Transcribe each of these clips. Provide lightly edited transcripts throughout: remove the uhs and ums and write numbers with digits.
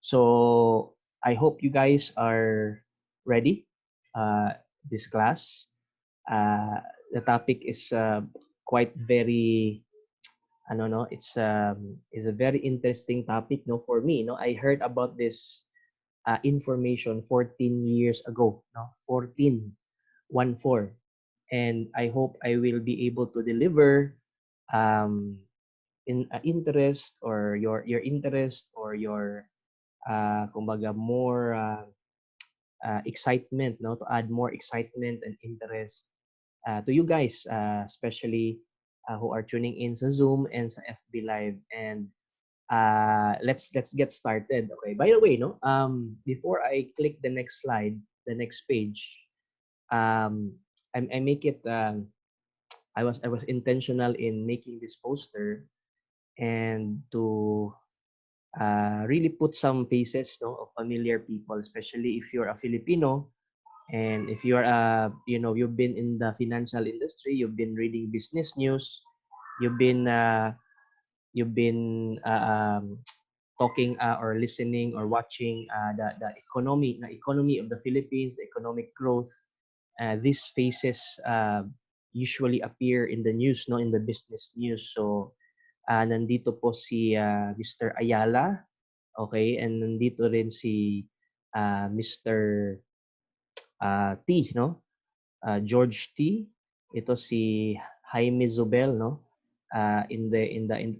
So I hope you guys are ready. This class. Uh, the topic is quite very. I don't know. It's is a very interesting topic. No, for me. No, I heard about this information 14 years ago. No, 14, 1-4, and I hope I will be able to deliver um, in interest or your interest or your kumbaga more excitement, no, to add more excitement and interest to you guys, especially who are tuning in sa Zoom and sa FB Live. And let's get started. Okay. By the way, no, before I click the next slide, the next page, um, I make it. I was intentional in making this poster and to really put some faces, no, of familiar people, especially if you're a Filipino and if you're you've been in the financial industry, you've been reading business news, you've been talking or listening or watching the economy of the Philippines, the economic growth. These faces usually appear in the news, no, in the business news. So nandito po si Mr. Ayala, okay, and nandito rin si Mr. T, no? George T. Ito si Jaime Zobel, no? In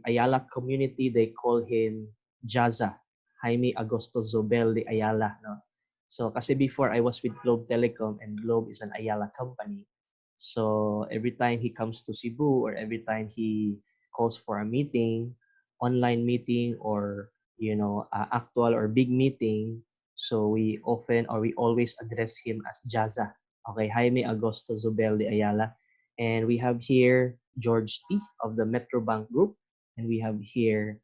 Ayala community, they call him Jaza. Jaime Agosto Zobel de Ayala, no? So kasi before I was with Globe Telecom and Globe is an Ayala company. So every time he comes to Cebu or every time he calls for a meeting, online meeting or actual or big meeting, so we often or we always address him as Jaza. Okay, Jaime Agosto Zobel de Ayala. And we have here George T of the Metrobank Group. And we have here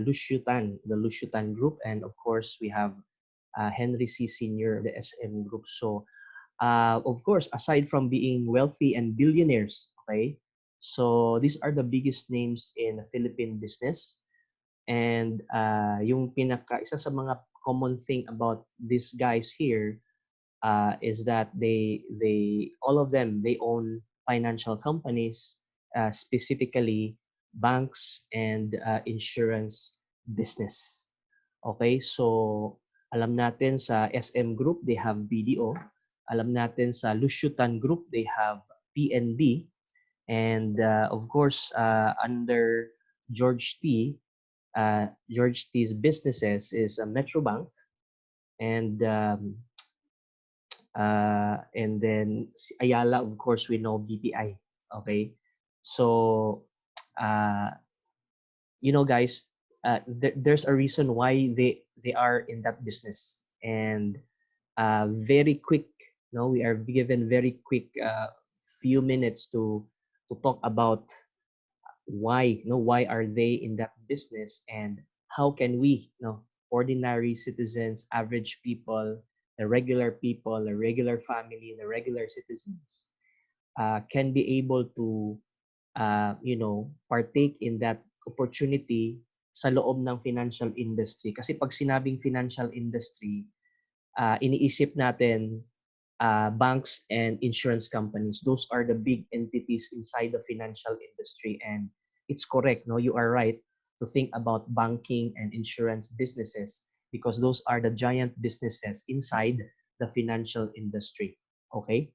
Lucio Tan, the Lucio Tan Group. And of course, we have Henry C. Sr., the SM Group. So, of course, aside from being wealthy and billionaires, okay, so these are the biggest names in Philippine business. And isa sa mga common thing about these guys here is that they all of them they own financial companies, specifically banks and insurance business. Okay, so alam natin sa SM Group they have BDO, alam natin sa Lusyutan Group they have PNB, and of course under George T. George T's businesses is Metrobank and then Ayala, of course, we know BPI. Okay, so uh, guys, there's a reason why they are in that business, and very quick. No, we are given very quick few minutes to talk about why are they in that business and how can we, ordinary citizens, average people, the regular family, the regular citizens, can be able to, partake in that opportunity sa loob ng financial industry. Kasi pag sinabing financial industry, iniisip natin banks and insurance companies. Those are the big entities inside the financial industry. And it's correct, no? You are right to think about banking and insurance businesses because those are the giant businesses inside the financial industry. Okay?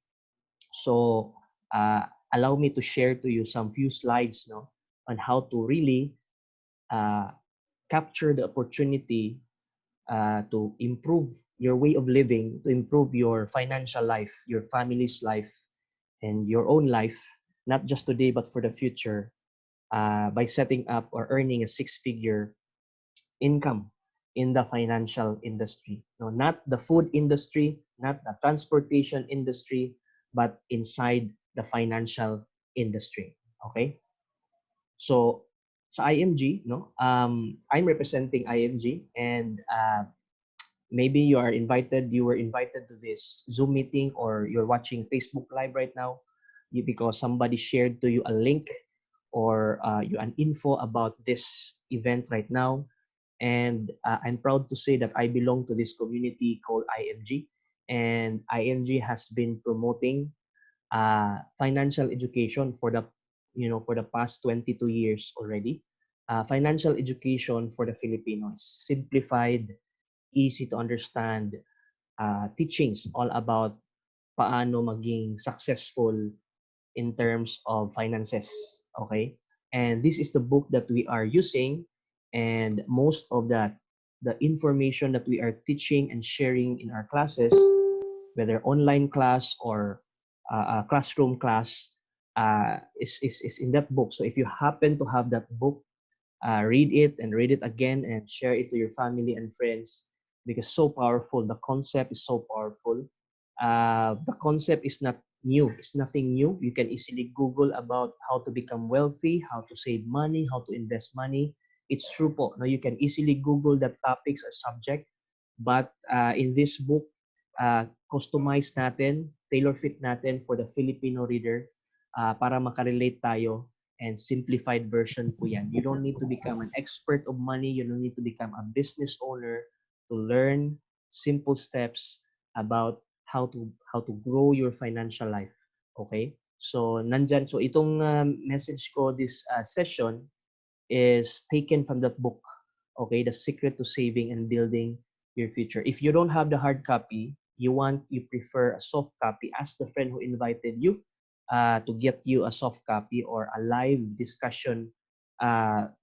So allow me to share to you some few slides, no, on how to really uh, capture the opportunity to improve your way of living, to improve your financial life, your family's life, and your own life, not just today but for the future, by setting up or earning a six-figure income in the financial industry. No, not the food industry, not the transportation industry, but inside the financial industry. Okay? So sa IMG, no, I'm representing IMG, and maybe you were invited to this Zoom meeting, or you're watching Facebook Live right now because somebody shared to you a link or you an info about this event right now. And I'm proud to say that I belong to this community called IMG, and IMG has been promoting financial education for the for the past 22 years already. Financial education for the Filipinos, simplified, easy to understand teachings all about paano maging successful in terms of finances. Okay, and this is the book that we are using, and most of that the information that we are teaching and sharing in our classes, whether online class or classroom class, is in that book. So if you happen to have that book, read it and read it again and share it to your family and friends, because so powerful. The concept is so powerful. The concept is not new. It's nothing new. You can easily Google about how to become wealthy, how to save money, how to invest money. It's true po. No, you can easily Google that topics or subject. But in this book, customize natin, tailor fit natin for the Filipino reader para makarelate tayo, and simplified version po yan. You don't need to become an expert of money. You don't need to become a business owner to learn simple steps about how to grow your financial life. Okay? So nandyan, so itong message ko this session is taken from that book. Okay, The Secret to Saving and Building Your Future. If you don't have the hard copy, you prefer a soft copy, ask the friend who invited you to get you a soft copy or a live discussion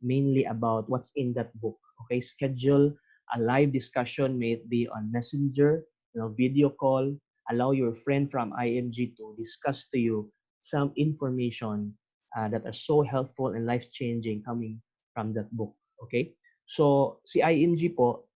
mainly about what's in that book. Okay, schedule a live discussion, may it be on Messenger, video call. Allow your friend from IMG to discuss to you some information that are so helpful and life-changing coming from that book. Okay? So, si IMG po,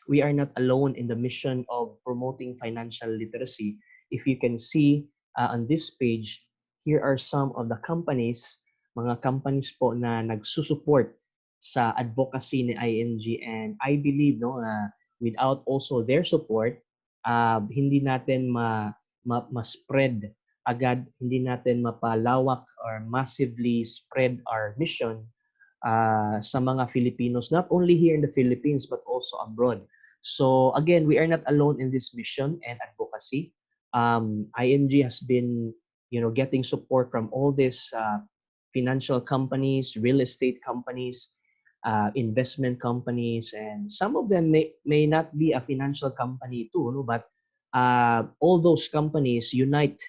we are not alone in the mission of promoting financial literacy. If you can see on this page, here are some of the companies, mga companies po na nagsusupport sa advocacy ni IMG, and I believe without also their support, hindi natin ma-spread agad, hindi natin mapalawak or massively spread our mission sa mga Filipinos, not only here in the Philippines, but also abroad. So again, we are not alone in this mission and advocacy. IMG has been, getting support from all these financial companies, real estate companies, investment companies, and some of them may not be a financial company too, no? But all those companies unite,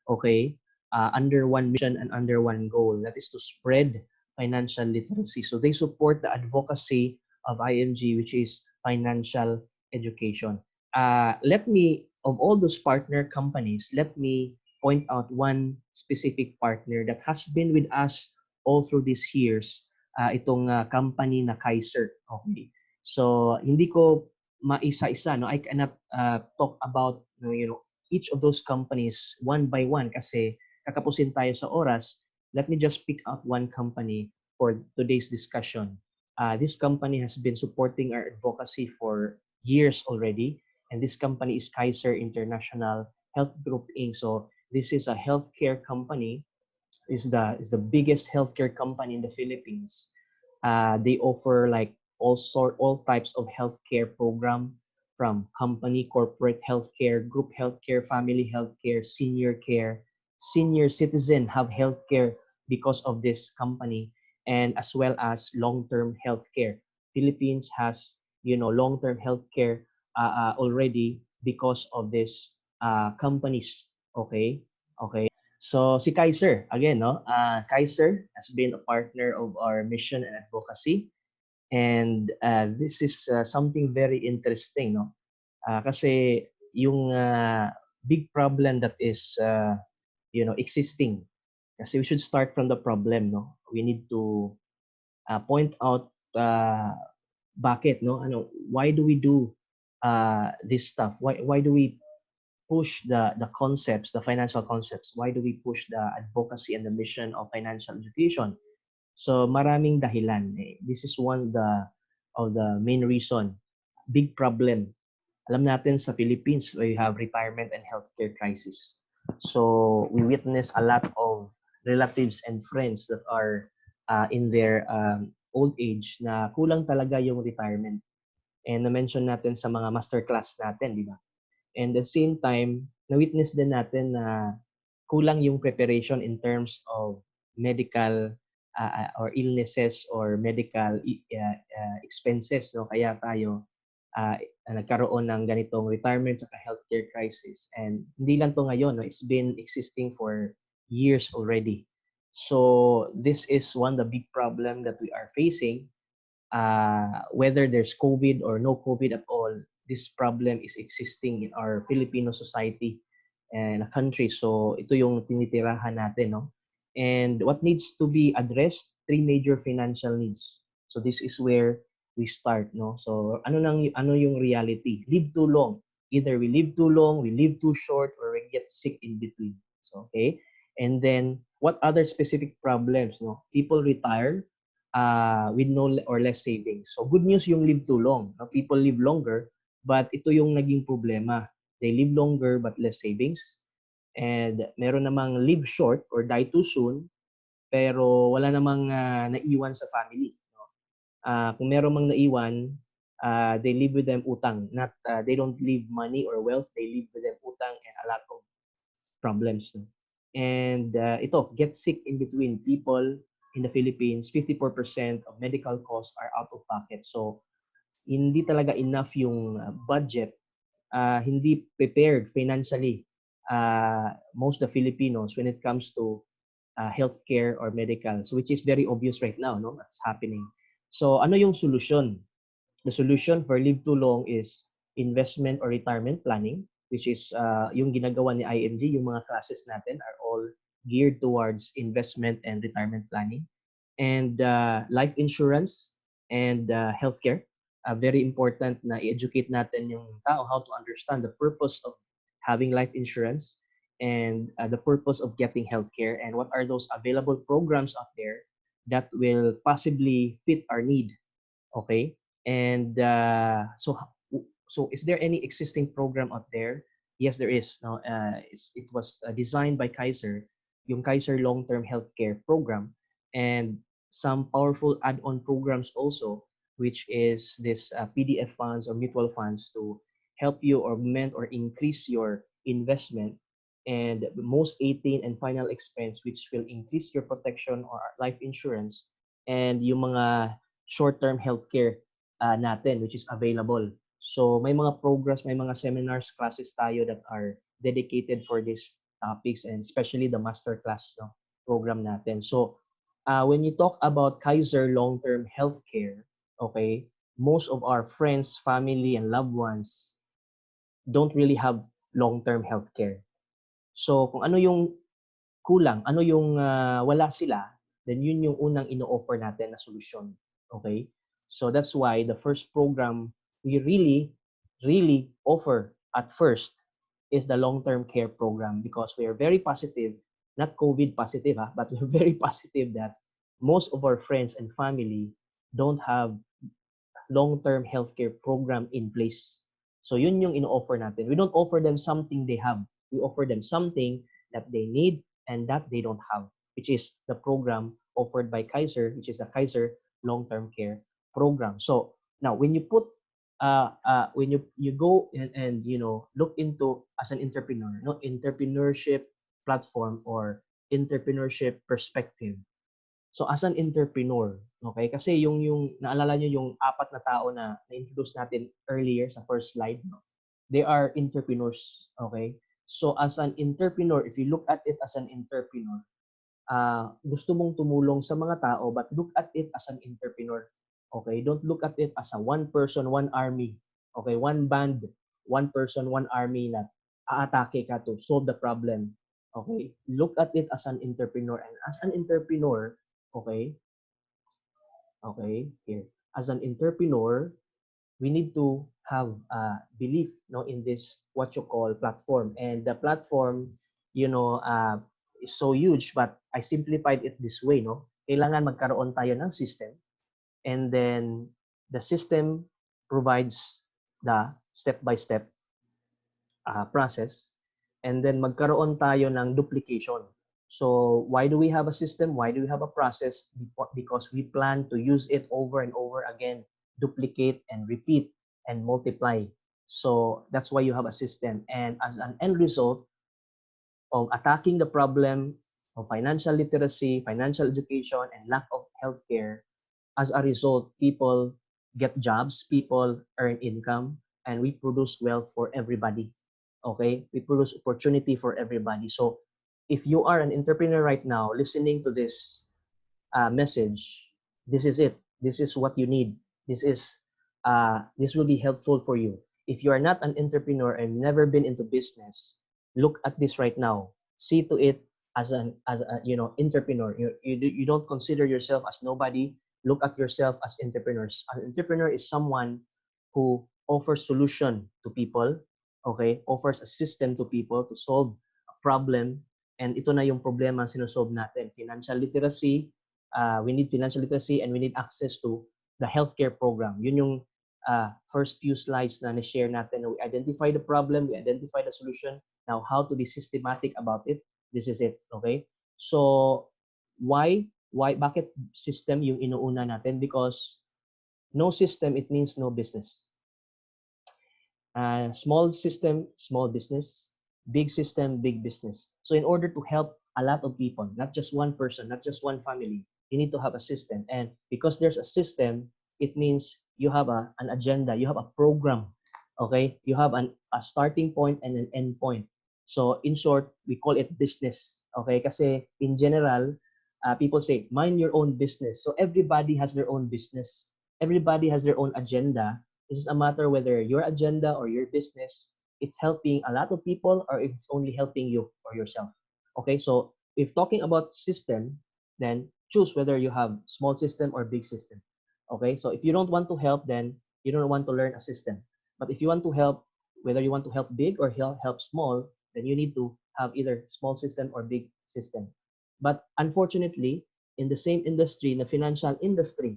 okay, under one mission and under one goal, that is to spread financial literacy. So they support the advocacy of IMG, which is financial education. Of all those partner companies, let me point out one specific partner that has been with us all through these years, itong company na Kaiser. Okay. So, hindi ko maisa-isa, no? I cannot talk about, each of those companies one by one kasi kakapusin tayo sa oras. Let me just pick out one company for today's discussion. This company has been supporting our advocacy for years already, and this company is Kaiser International Health Group Inc. So this is a healthcare company, is the biggest healthcare company in the Philippines. They offer like all types of healthcare program, from company, corporate healthcare, group healthcare, family healthcare, senior care, senior citizen have healthcare because of this company, and as well as long-term healthcare. Philippines has long-term healthcare already because of this companies. Okay, okay. So si Kaiser, again, no? Kaiser has been a partner of our mission and advocacy. And this is something very interesting, no? Kasi yung big problem that is, existing. Kasi we should start from the problem, no? We need to point out bakit, no? Why do we do this stuff? Why do we push the concepts, the financial concepts? Why do we push the advocacy and the mission of financial education? So maraming dahilan. This is one of the main reason. Big problem. Alam natin sa Philippines, we have retirement and healthcare crisis. So we witness a lot of relatives and friends that are in their old age na kulang talaga yung retirement. And na-mention natin sa mga masterclass natin, di ba? And at the same time, na-witness din natin na kulang yung preparation in terms of medical or illnesses or medical expenses, no? Kaya tayo nagkaroon ng ganitong retirement at healthcare crisis. And hindi lang to ngayon, no? It's been existing for years already. So this is one of the big problem that we are facing. Whether there's COVID or no COVID at all, this problem is existing in our Filipino society and a country. So ito yung tinitirahan natin, no? And what needs to be addressed? Three major financial needs. So this is where we start, no? So ano yung reality? Live too long. Either we live too long, we live too short, or we get sick in between. So okay. And then what other specific problems, no? People retire with no or less savings. So good news yung live too long. No? People live longer, but ito yung naging problema. They live longer but less savings. And meron namang live short or die too soon, pero wala namang naiwan sa family. No? Kung meron mang naiwan, they live with them utang. Not they don't leave money or wealth, they live with them utang and a lot of problems. No? And ito, get sick in between. People in the Philippines, 54% of medical costs are out of pocket. So hindi talaga enough yung budget, hindi prepared financially most of the Filipinos when it comes to healthcare or medical, so which is very obvious right now, no? That's happening. So ano yung solution? The solution for live too long is investment or retirement planning, which is yung ginagawa ni IMG, yung mga classes natin are all geared towards investment and retirement planning. And life insurance and healthcare. Very important na i-educate natin yung tao how to understand the purpose of having life insurance and the purpose of getting healthcare and what are those available programs out there that will possibly fit our need. Okay? And so is there any existing program out there? Yes, there is. No, it was designed by Kaiser, yung Kaiser Long-Term Healthcare Program, and some powerful add-on programs also, which is this PDF funds or mutual funds to help you augment or increase your investment, and most 18 and final expense, which will increase your protection or life insurance, and yung mga short-term healthcare natin, which is available. So may mga programs, may mga seminars, classes tayo that are dedicated for these topics, and especially the master class, no, program natin. So when you talk about Kaiser long-term healthcare, okay, most of our friends, family, and loved ones don't really have long-term healthcare. So kung ano yung kulang, ano yung wala sila, then yun yung unang ino-offer natin na solusyon. Okay? So that's why the first program we really offer at first is the long-term care program, because we are very positive, not COVID positive, but we're very positive that most of our friends and family don't have long-term healthcare program in place. So yun yung ino-offer natin. We don't offer them something they have. We offer them something that they need and that they don't have, which is the program offered by Kaiser, which is the Kaiser long-term care program. So now when you put when you go and you know look into as an entrepreneur, no, entrepreneurship platform or entrepreneurship perspective. So as an entrepreneur, okay? Kasi yung naalala niyo yung apat na tao na na-introduce natin earlier sa first slide, no? They are entrepreneurs, okay? So as an entrepreneur, if you look at it as an entrepreneur, gusto mong tumulong sa mga tao, but look at it as an entrepreneur. Okay? Don't look at it as a one person, one army. Okay? One band, one person, one army na aatake ka to solve the problem. Okay? Look at it as an entrepreneur. And as an entrepreneur, okay? Okay, here. As an entrepreneur, we need to have belief, no, in this what you call platform. And the platform, you know, is so huge, but I simplified it this way, no. Kailangan magkaroon tayo ng system, and then the system provides the step-by-step process, and then magkaroon tayo ng duplication. So why do we have a system? Why do we have a process? Because we plan to use it over and over again, duplicate and repeat and multiply. So that's why you have a system. And as an end result of attacking the problem of financial literacy, financial education, and lack of healthcare, as a result, people get jobs, people earn income, and we produce wealth for everybody. Okay? We produce opportunity for everybody. So if you are an entrepreneur right now listening to this message, this is it. This is what you need. This will be helpful for you. If you are not an entrepreneur and never been into business, look at this right now. See to it as a entrepreneur. You don't consider yourself as nobody. Look at yourself as entrepreneurs. An entrepreneur is someone who offers solution to people. Okay, offers a system to people to solve a problem. And ito na yung problema sinosolve natin. Financial literacy, we need financial literacy and we need access to the healthcare program. Yun yung first few slides na na-share natin. We identify the problem, we identify the solution. Now, how to be systematic about it. This is it, okay? So, bakit system yung inuuna natin? Because no system, it means no business. Small system, small business. Big system, big business. So in order to help a lot of people, not just one person, not just one family, you need to have a system. And because there's a system, it means you have an agenda, you have a program, okay? You have a starting point and an end point. So in short, we call it business, okay? Kasi in general, people say, mind your own business. So everybody has their own business. Everybody has their own agenda. This is a matter whether your agenda or your business, it's helping a lot of people or if it's only helping you or yourself. Okay, so if talking about system, then choose whether you have small system or big system. Okay, so if you don't want to help, then you don't want to learn a system. But if you want to help, whether you want to help big or help small, then you need to have either small system or big system. But unfortunately, in the same industry, in the financial industry,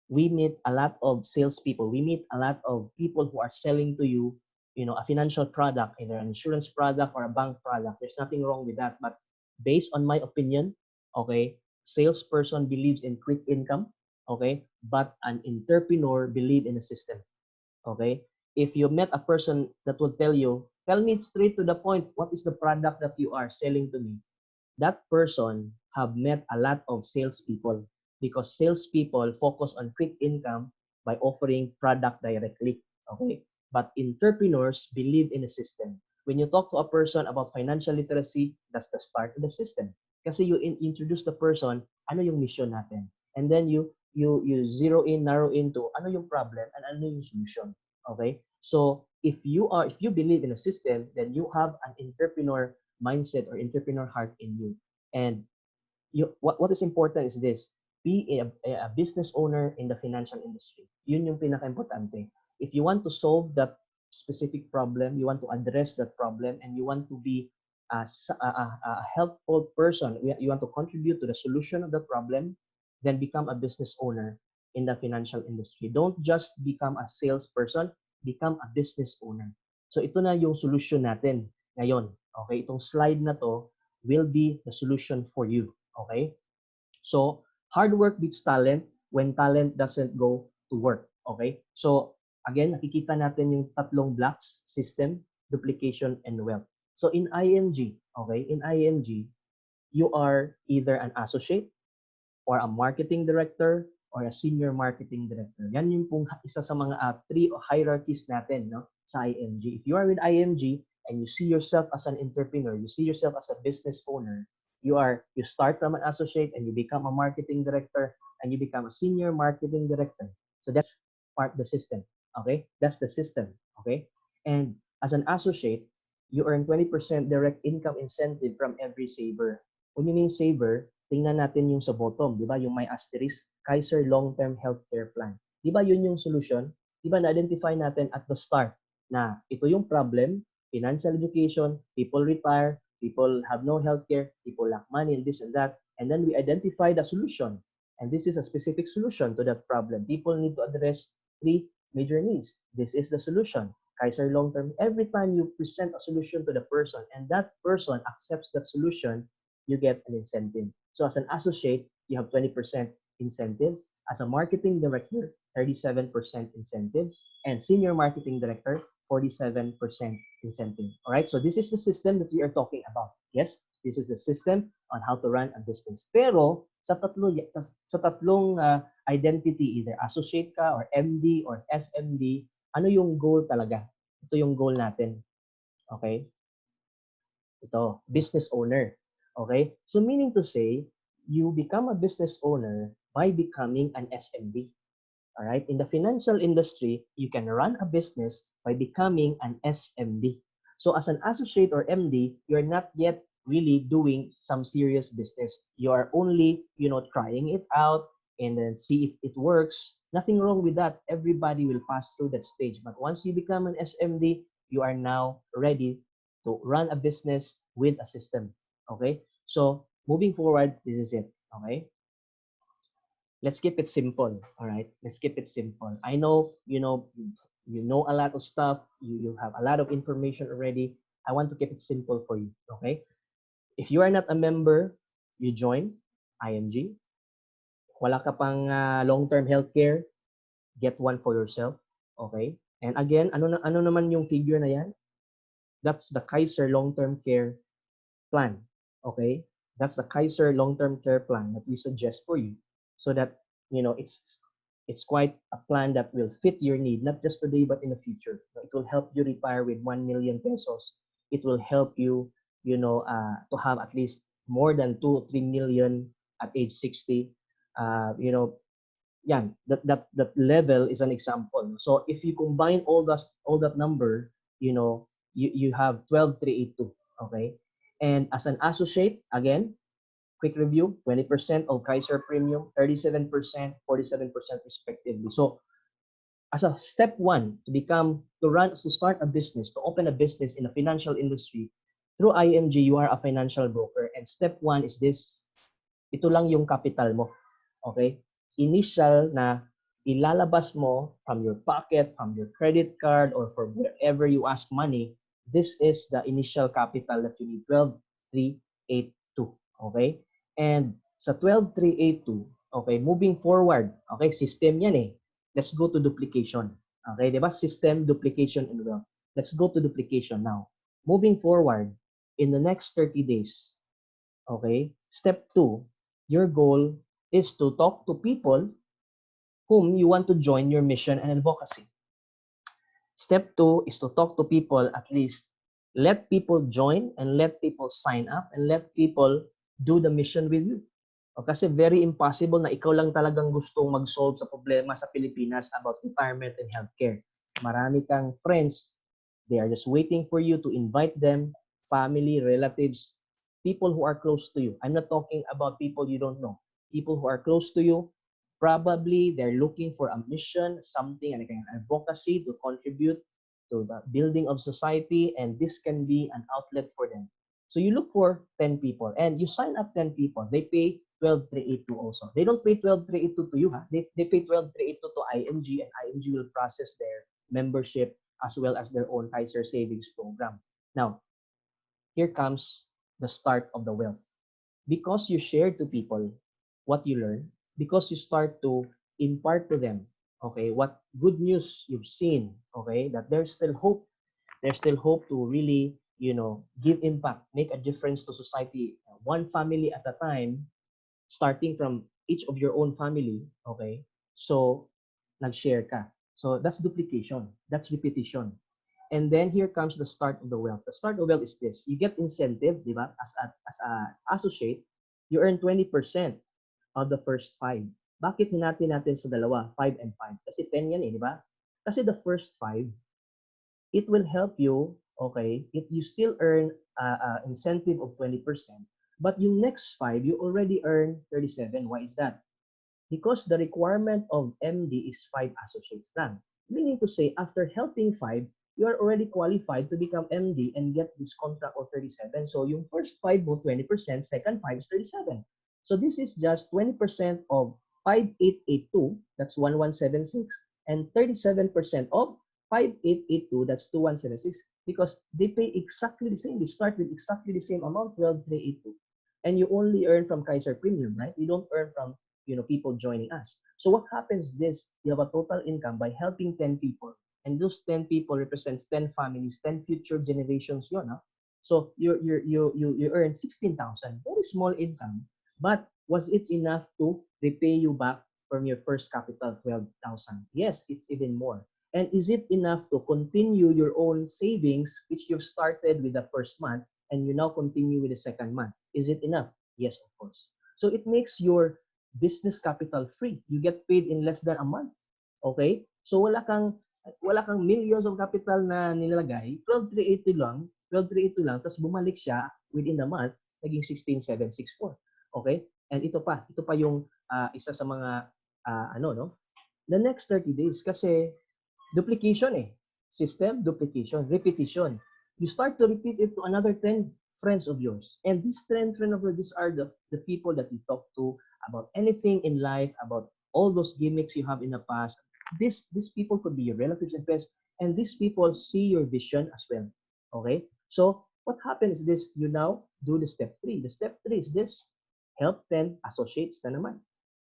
we meet a lot of salespeople. We meet a lot of people who are selling to you, a financial product, either an insurance product or a bank product. There's nothing wrong with that. But based on my opinion, okay, salesperson believes in quick income, okay, but an entrepreneur believes in a system, okay. If you met a person that will tell me straight to the point, what is the product that you are selling to me? That person have met a lot of salespeople because salespeople focus on quick income by offering product directly. Okay, but entrepreneurs believe in a system. When you talk to a person about financial literacy, that's the start of the system. Kasi you introduce the person, ano yung mission natin, and then you zero in, narrow into ano yung problem and ano yung solution. Okay, so if you believe in a system, then you have an entrepreneur mindset or entrepreneur heart in you. And what is important is this: be a business owner in the financial industry. Yun yung pinaka-importante. If you want to solve that specific problem, you want to address that problem, and you want to be a helpful person, you want to contribute to the solution of the problem, then become a business owner in the financial industry. Don't just become a salesperson, become a business owner. So ito na yung solution natin ngayon. Okay, itong slide na to will be the solution for you. Okay? So, hard work beats talent when talent doesn't go to work. Okay? So, again, nakikita natin yung tatlong blocks: system, duplication, and wealth. So, in IMG, okay, in IMG, you are either an associate or a marketing director or a senior marketing director. Yan yung pong isa sa mga three hierarchies natin, no, sa IMG. If you are with IMG and you see yourself as an entrepreneur, you see yourself as a business owner, you start from an associate and you become a marketing director and you become a senior marketing director. So that's part of the system. Okay? That's the system. Okay? And as an associate, you earn 20% direct income incentive from every saver. When you mean saver, tingnan natin yung sa bottom, di ba? Yung may asterisk, Kaiser Long-Term Healthcare Plan. Di ba yun yung solution? Di ba na-identify natin at the start na ito yung problem, financial education, people retire, people have no healthcare, people lack money and this and that. And then we identify the solution. And this is a specific solution to that problem. People need to address three major needs. This is the solution. Kaiser Long-Term, every time you present a solution to the person and that person accepts that solution, you get an incentive. So as an associate, you have 20% incentive. As a marketing director, 37% incentive. And senior marketing director, 47% incentive. All right, so this is the system that we are talking about. Yes, this is the system on how to run a business. Pero sa tatlong identity, either associate ka or MD or SMD, ano yung goal talaga? Ito yung goal natin. Okay? Ito, business owner. Okay? So meaning to say, you become a business owner by becoming an SMD. All right? In the financial industry, you can run a business by becoming an SMD. So as an associate or MD, you're not yet really doing some serious business. You are only, trying it out and then see if it works. Nothing wrong with that. Everybody will pass through that stage. But once you become an SMD, you are now ready to run a business with a system. Okay? So moving forward, this is it. Okay? Let's keep it simple. All right? Let's keep it simple. I know, you know a lot of stuff. You have a lot of information already. I want to keep it simple for you. Okay? If you are not a member, you join IMG. Wala ka pang long-term healthcare, get one for yourself. Okay? And again, ano naman yung figure na yan? That's the Kaiser long-term care plan. Okay? That's the Kaiser long-term care plan that we suggest for you, so that it's quite a plan that will fit your need, not just today but in the future. It will help you retire with 1 million pesos. It will help you, to have at least more than 2 or 3 million at age 60. Yan, that level is an example. So if you combine all that number, you have 12,382. Okay, and as an associate, again, quick review: 20% of Kaiser Premium, 37%, 47% respectively. So as a step one to start a business, to open a business in the financial industry through IMG, you are a financial broker. And step one is this: ito lang yung capital mo. Okay? Initial na ilalabas mo from your pocket, from your credit card, or from wherever you ask money. This is the initial capital that you need, 12,382. Okay? And sa 12,382, okay, moving forward, okay, system yan eh. Let's go to duplication. Okay, di ba? System, duplication, and wealth. Let's go to duplication now. Moving forward, in the next 30 days, okay, step 2, your goal is to talk to people whom you want to join your mission and advocacy. Step 2 is to talk to people, at least let people join and let people sign up and let people do the mission with you. O, kasi very impossible na ikaw lang talagang gustong mag-solve sa problema sa Pilipinas about retirement and healthcare. Marami kang friends, they are just waiting for you to invite them, family, relatives, people who are close to you. I'm not talking about people you don't know. People who are close to you, probably they're looking for a mission, something, and an advocacy to contribute to the building of society, and this can be an outlet for them. So you look for 10 people and you sign up 10 people. They pay 12,382 also. They don't pay 12,382 to you. They pay 12,382 to IMG, and IMG will process their membership as well as their own Kaiser savings program. Now, here comes the start of the wealth. Because you share to people what you learn, because you start to impart to them, okay, what good news you've seen, okay, that there's still hope. There's still hope to really, give impact, make a difference to society, one family at a time, starting from each of your own family, okay? So, nag-share ka. So, that's duplication. That's repetition. And then here comes the start of the wealth. The start of wealth is this. You get incentive, di ba? As a associate, you earn 20% of the first 5. Bakit hinati natin sa dalawa, 5 and 5? Kasi 10 yan eh, di ba? Kasi the first 5, it will help you, okay, if you still earn incentive of 20%, but yung next 5, you already earn 37. Why is that? Because the requirement of MD is 5 associates lang. Meaning to say, after helping 5, you are already qualified to become MD and get this contract of 37. So yung first 5 mo, 20%, second 5 is 37. So this is just 20% of 5,882, that's 1,176, and 37% of 5,882, that's 2,176, because they pay exactly the same. They start with exactly the same amount, 12,382. And you only earn from Kaiser Premium, right? You don't earn from, people joining us. So what happens is this, you have a total income by helping 10 people. And those 10 people represents 10 families, 10 future generations yun, huh? So you earn 16,000, very small income. But was it enough to repay you back from your first capital, 12,000? Yes, it's even more. And is it enough to continue your own savings, which you've started with the first month, and you now continue with the second month? Is it enough? Yes, of course. So it makes your business capital free. You get paid in less than a month. Okay? So wala kang millions of capital na nilalagay, 12,380 lang, 12,380 lang, tapos bumalik siya within the month, naging 16,764. Okay? And ito pa yung isa sa mga no? The next 30 days kasi duplication eh. System, duplication, repetition. You start to repeat it to another 10 friends of yours. And these 10 friends of yours, these are the people that you talk to about anything in life, about all those gimmicks you have in the past. These people could be your relatives and friends, and these people see your vision as well. Okay? So what happens is this, you now do the step 3. The step 3 is this, help 10 associates na naman.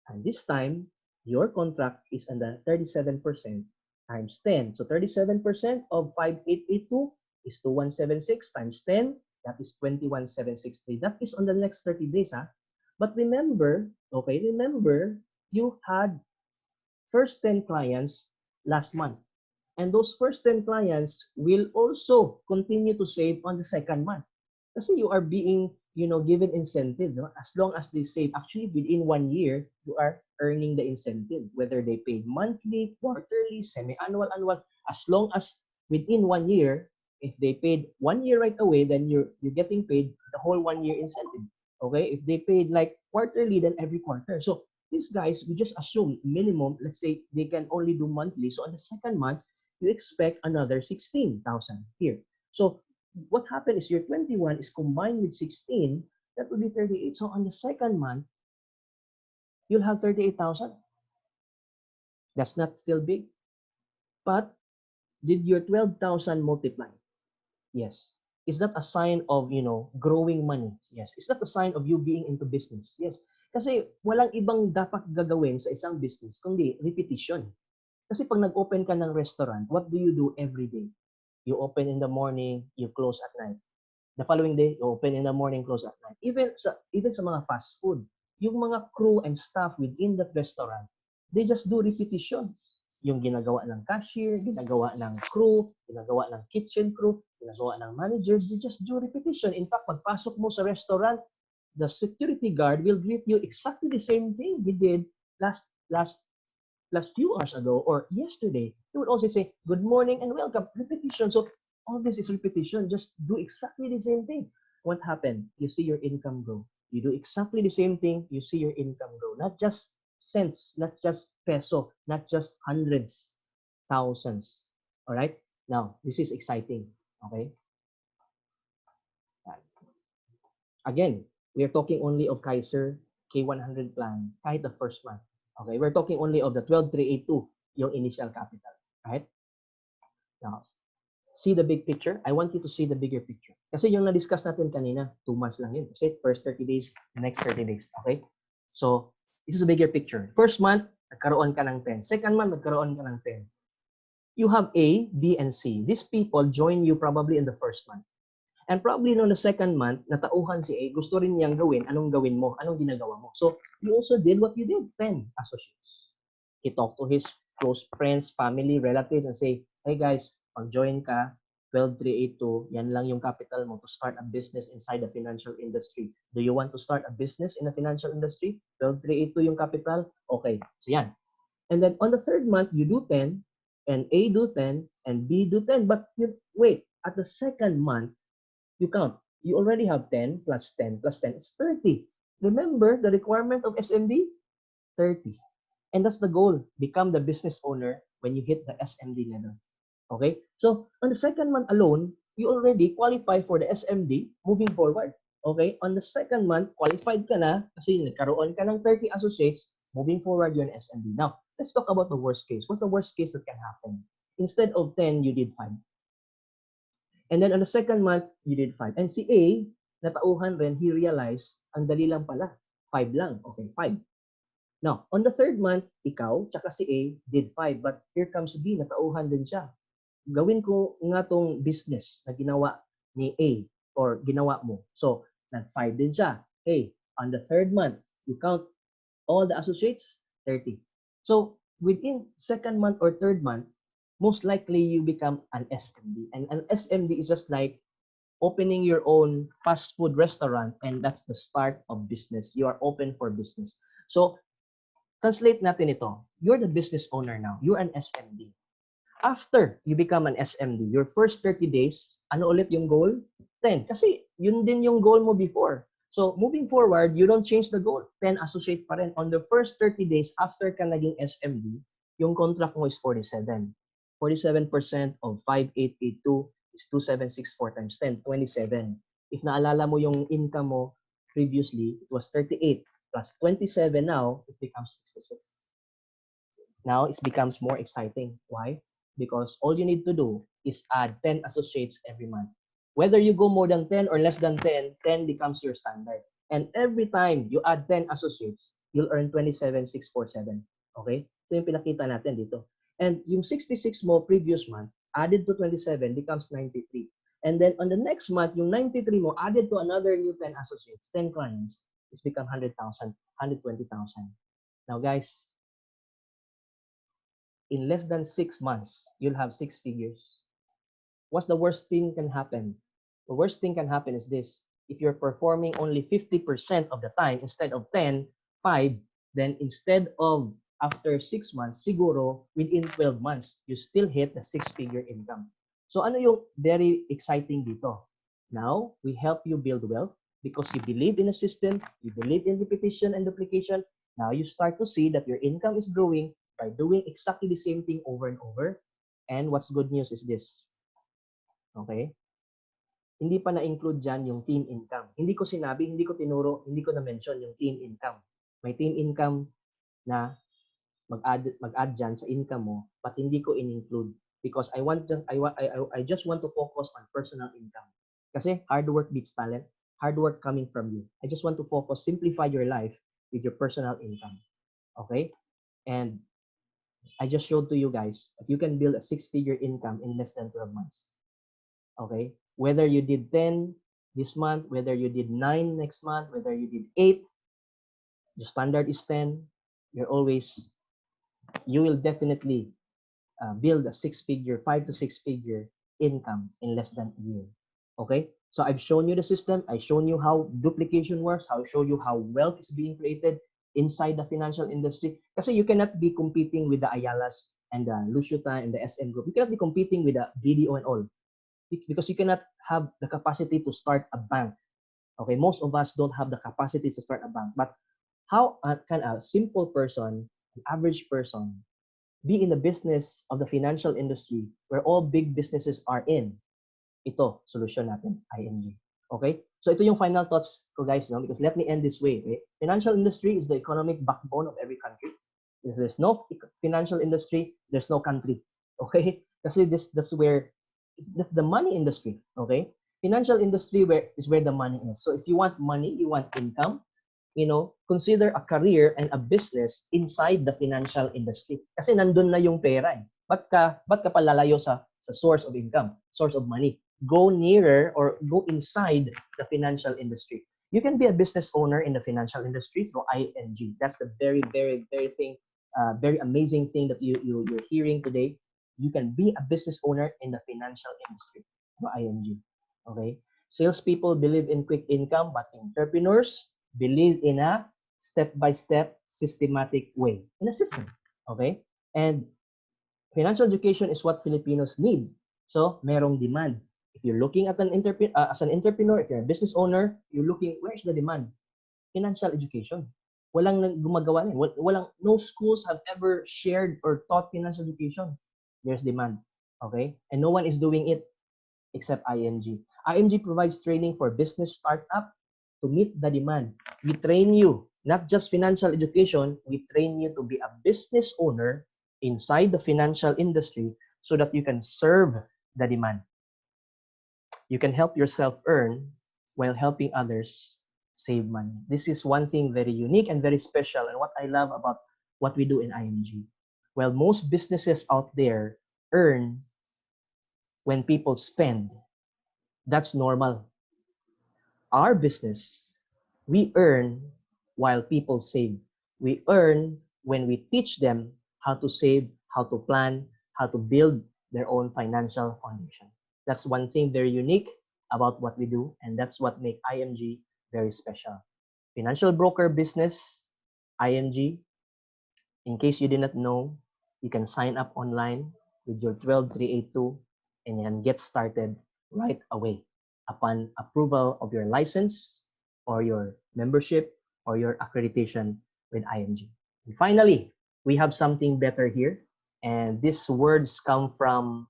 And this time, your contract is under 37% times 10. So 37% of 5,882 is 2,176 times 10. That is 21,763. That is on the next 30 days. But remember, you had first 10 clients last month. And those first 10 clients will also continue to save on the second month. Kasi you are being, given incentive. No? As long as they save, actually within 1 year, you are earning the incentive. Whether they paid monthly, quarterly, semi-annual, annual. As long as within 1 year, if they paid 1 year right away, then you're getting paid the whole 1 year incentive. Okay? If they paid like quarterly, then every quarter. So these guys, we just assume minimum, let's say they can only do monthly. So on the second month, you expect another 16,000 here. So what happened is your 21 is combined with 16, that would be 38. So on the second month, you'll have 38,000. That's not still big. But did your 12,000 multiply? Yes. Is that a sign of, growing money? Yes. Is that a sign of you being into business? Yes. Kasi walang ibang dapat gagawin sa isang business kundi repetition. Kasi pag nag-open ka ng restaurant, what do you do every day? You open in the morning, you close at night. The following day, you open in the morning, close at night. Even sa mga fast food, yung mga crew and staff within that restaurant, they just do repetition. Yung ginagawa ng cashier, ginagawa ng crew, ginagawa ng kitchen crew, ginagawa ng manager, they just do repetition. In fact, pagpasok mo sa restaurant, the security guard will greet you exactly the same thing he did last few hours ago or yesterday. He would also say, good morning and welcome. Repetition. So all this is repetition. Just do exactly the same thing. What happened? You see your income grow. You do exactly the same thing. You see your income grow. Not just cents, not just peso, not just hundreds, thousands. All right? Now, this is exciting. Okay? Again, we are talking only of Kaiser K100 plan kahit the first month. Okay? We're talking only of the 12,382, yung initial capital. Right? Now, see the big picture? I want you to see the bigger picture. Kasi yung na-discuss natin kanina, 2 months lang yun. Kasi first 30 days, next 30 days. Okay? So, this is a bigger picture. First month, nagkaroon ka ng 10. Second month, nagkaroon ka ng 10. You have A, B, and C. These people join you probably in the first month. And probably no the second month, natauhan si A, gusto rin niyang gawin, anong gawin mo? Anong ginagawa mo? So, you also did what you did, 10 associates. He talked to his close friends, family, relatives, and say, hey guys, pag-join ka, 12,382, yan lang yung capital mo to start a business inside the financial industry. Do you want to start a business in the financial industry? 12,382 yung capital? Okay, so yan. And then on the third month, you do 10, and A do 10, and B do 10. But wait, at the second month, you count. You already have 10 plus 10 plus 10. It's 30. Remember the requirement of SMD? 30. And that's the goal. Become the business owner when you hit the SMD level. Okay? So, on the second month alone, you already qualify for the SMD moving forward. Okay? On the second month, qualified ka na kasi nagkaroon ka ng 30 associates, moving forward you're an SMD. Now, let's talk about the worst case. What's the worst case that can happen? Instead of 10, you did 5. And then on the second month, you did 5. And si A, natauhan rin, he realized, ang dali lang pala. 5 lang. Okay, 5. Now, on the third month, ikaw, tsaka si A, did 5. But here comes B, natauhan din siya. Gawin ko nga tong business na ginawa ni A or ginawa mo. So, nag-5 din siya. Hey, on the third month, you count all the associates, 30. So, within second month or third month, most likely you become an SMD. And an SMD is just like opening your own fast food restaurant, and that's the start of business. You are open for business. So, translate natin ito. You're the business owner now. You're an SMD. After you become an SMD, your first 30 days, ano ulit yung goal? 10. Kasi yun din yung goal mo before. So, moving forward, you don't change the goal. 10 associate pa rin. On the first 30 days, after ka naging SMD, yung contract mo is 47. 47% of 5,882 is 2,764 times 10, 27. If naalala mo yung income mo previously, it was 38 plus 27 now, it becomes 66. Now, it becomes more exciting. Why? Because all you need to do is add 10 associates every month. Whether you go more than 10 or less than 10, 10 becomes your standard. And every time you add 10 associates, you'll earn 27,647. Okay? So yung pinakita natin dito. And yung 66 mo previous month, added to 27 becomes 93. And then on the next month, yung 93 mo added to another new 10 associates, 10 clients, it's become 100,000, 120,000. Now guys, in less than 6 months, you'll have 6 figures. What's the worst thing can happen? The worst thing can happen is this. If you're performing only 50% of the time instead of 10, 5, then instead of after 6 months, siguro within 12 months, you still hit the 6-figure income. So ano yung very exciting dito? Now, we help you build wealth because you believe in a system, you believe in repetition and duplication. Now you start to see that your income is growing by doing exactly the same thing over and over. And what's good news is this. Okay? Hindi pa na-include dyan yung team income. Hindi ko sinabi, hindi ko tinuro, hindi ko na-mention yung team income. May team income na mag-add dyan sa income mo, but hindi ko in-include because I just want to focus on personal income. Kasi hard work beats talent, hard work coming from you. I just want to focus, simplify your life with your personal income. Okay? And I just showed to you guys that you can build a 6-figure income in less than 12 months. Okay? Whether you did 10 this month, whether you did 9 next month, whether you did 8, the standard is 10, you will definitely build a 6-figure, 5 to 6-figure income in less than a year. Okay? So I've shown you the system. I've shown you how duplication works. I'll show you how wealth is being created inside the financial industry. Kasi you cannot be competing with the Ayalas and the Luciuta and the SM Group. You cannot be competing with the BDO and all. Because you cannot have the capacity to start a bank. Okay, most of us don't have the capacity to start a bank. But how can a simple person, an average person, be in the business of the financial industry where all big businesses are in? Ito, solution natin, IMG. Okay? So ito yung final thoughts ko guys, no? Because let me end this way. Okay? Financial industry is the economic backbone of every country. If there's no financial industry, there's no country. Okay? Kasi that's where that's the money industry. Okay? Financial industry is where the money is. So if you want money, you want income, consider a career and a business inside the financial industry. Kasi nandun na yung pera eh. Ba't ka palalayo sa source of income, source of money? Go nearer or go inside the financial industry. You can be a business owner in the financial industry through IMG. That's the very, very, very very amazing thing that you're hearing today. You can be a business owner in the financial industry through IMG. Okay? Salespeople believe in quick income, but entrepreneurs believe in a step-by-step systematic way, in a system. Okay? And financial education is what Filipinos need. So, merong demand. If you're looking at as an entrepreneur, if you're a business owner, you're looking, where's the demand? Financial education. Walang gumagawa niyan. No schools have ever shared or taught financial education. There's demand. Okay? And no one is doing it except IMG. IMG provides training for business startup to meet the demand. We train you, not just financial education, we train you to be a business owner inside the financial industry so that you can serve the demand. You can help yourself earn while helping others save money. This is one thing very unique and very special, and what I love about what we do in IMG. Well, most businesses out there earn when people spend. That's normal. Our business, we earn while people save. We earn when we teach them how to save, how to plan, how to build their own financial foundation. That's one thing very unique about what we do, and that's what makes IMG very special. Financial broker business, IMG, in case you did not know, you can sign up online with your 12382 and you can get started right away upon approval of your license or your membership or your accreditation with IMG. And finally, we have something better here. And these words come from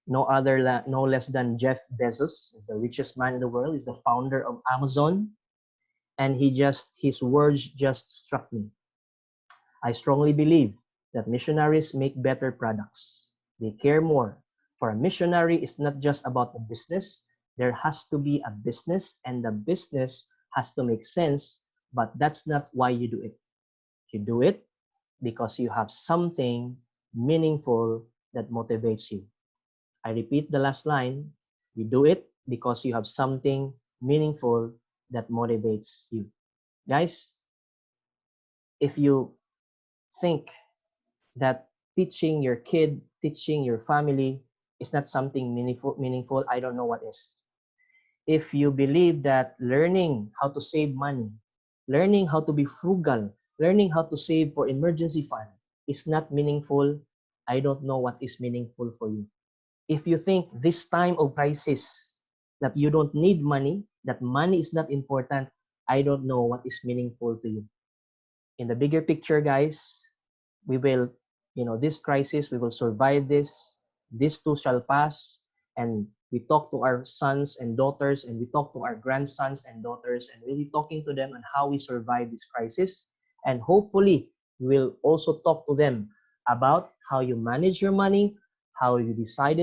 no less than Jeff Bezos, is the richest man in the world, is the founder of Amazon. And his words just struck me. I strongly believe that missionaries make better products. They care more. For a missionary, it's not just about the business. There has to be a business, and the business has to make sense, but that's not why you do it. You do it because you have something meaningful that motivates you. I repeat the last line. You do it because you have something meaningful that motivates you. Guys, if you think that teaching your kid, teaching your family is not something meaningful, I don't know what is. If you believe that learning how to save money, learning how to be frugal, learning how to save for emergency fund is not meaningful, I don't know what is meaningful for you. If you think this time of crisis that you don't need money, that money is not important, I don't know what is meaningful to you. In the bigger picture, guys, we will, this crisis, we will survive this. This too shall pass. And we talk to our sons and daughters, and we talk to our grandsons and daughters, and really talking to them on how we survive this crisis. And hopefully, we'll also talk to them about how you manage your money, how you decided